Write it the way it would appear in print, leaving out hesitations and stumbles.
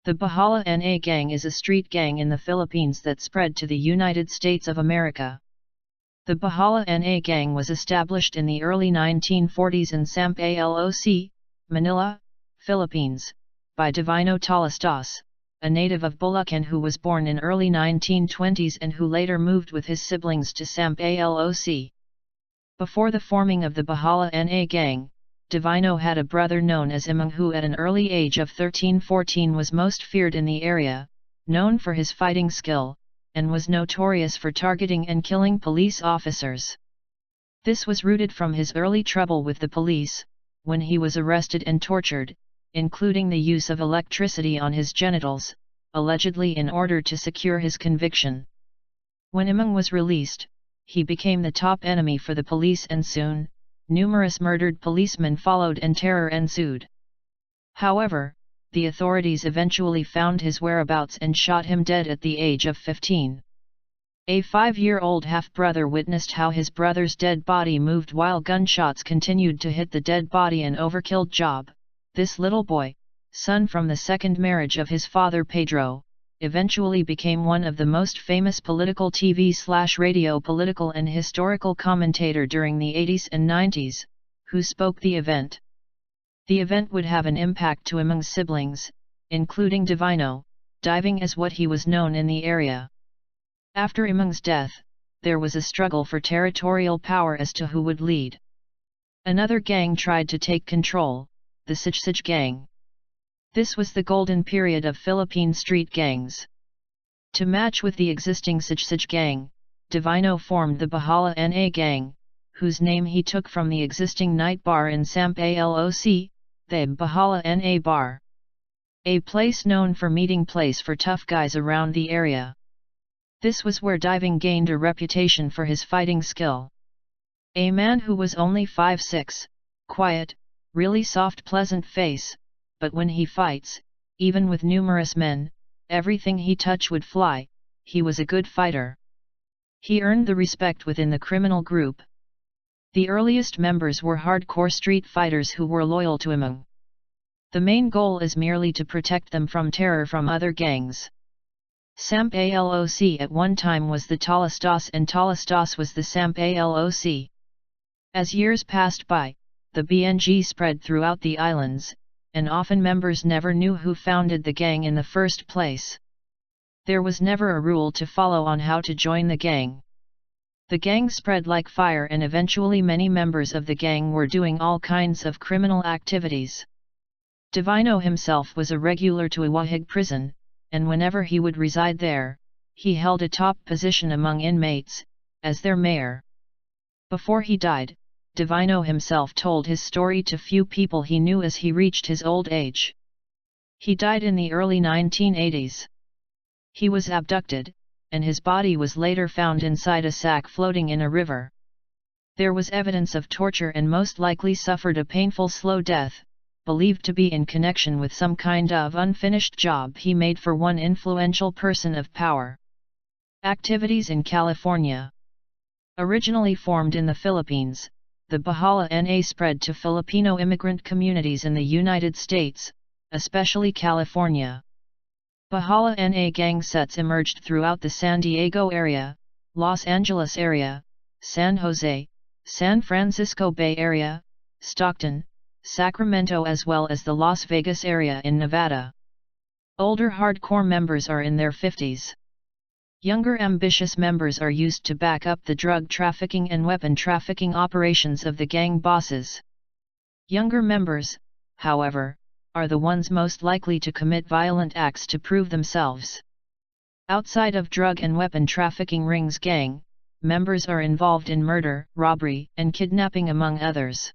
The Bahala Na Gang is a street gang in the Philippines that spread to the United States of America. The Bahala Na Gang was established in the early 1940s in Sampaloc, Manila, Philippines, by Divino Talastas, a native of Bulacan who was born in early 1920s and who later moved with his siblings to Sampaloc. Before the forming of the Bahala Na Gang, Divino had a brother known as Imang who at an early age of 13-14 was most feared in the area, known for his fighting skill, and was notorious for targeting and killing police officers. This was rooted from his early trouble with the police, when he was arrested and tortured, including the use of electricity on his genitals, allegedly in order to secure his conviction. When Imang was released, he became the top enemy for the police and soon, numerous murdered policemen followed and terror ensued. However, the authorities eventually found his whereabouts and shot him dead at the age of 15. A 5-year-old half-brother witnessed how his brother's dead body moved while gunshots continued to hit the dead body, an overkilled job. This little boy, son from the second marriage of his father Pedro, eventually became one of the most famous political TV/radio political and historical commentator during the 80s and 90s, who spoke the event. The event would have an impact to Imang's siblings, including Divino, diving as what he was known in the area. After Imang's death, there was a struggle for territorial power as to who would lead. Another gang tried to take control, the Siksik gang. This was the golden period of Philippine street gangs. To match with the existing Siksik gang, Divino formed the Bahala Na Gang, whose name he took from the existing night bar in Sampaloc, the Bahala Na Bar. A place known for meeting place for tough guys around the area. This was where Diving gained a reputation for his fighting skill. A man who was only 5'6", quiet, really soft pleasant face, but when he fights, even with numerous men, everything he touched would fly. He was a good fighter. He earned the respect within the criminal group. The earliest members were hardcore street fighters who were loyal to Imang. The main goal is merely to protect them from terror from other gangs. Sampaloc at one time was the Talastas and Talastas was the Sampaloc. As years passed by, the BNG spread throughout the islands, and often members never knew who founded the gang in the first place. There was never a rule to follow on how to join the gang. The gang spread like fire and eventually many members of the gang were doing all kinds of criminal activities. Divino himself was a regular to Iwahig prison, and whenever he would reside there, he held a top position among inmates, as their mayor. Before he died, Divino himself told his story to few people he knew as he reached his old age. He died in the early 1980s. He was abducted, and his body was later found inside a sack floating in a river. There was evidence of torture and most likely suffered a painful slow death, believed to be in connection with some kind of unfinished job he made for one influential person of power. Activities in California. Originally formed in the Philippines, the Bahala Na spread to Filipino immigrant communities in the United States, especially California. Bahala Na gang sets emerged throughout the San Diego area, Los Angeles area, San Jose, San Francisco Bay Area, Stockton, Sacramento as well as the Las Vegas area in Nevada. Older hardcore members are in their 50s. Younger ambitious members are used to back up the drug trafficking and weapon trafficking operations of the gang bosses. Younger members, however, are the ones most likely to commit violent acts to prove themselves. Outside of drug and weapon trafficking rings, gang members are involved in murder, robbery, and kidnapping among others.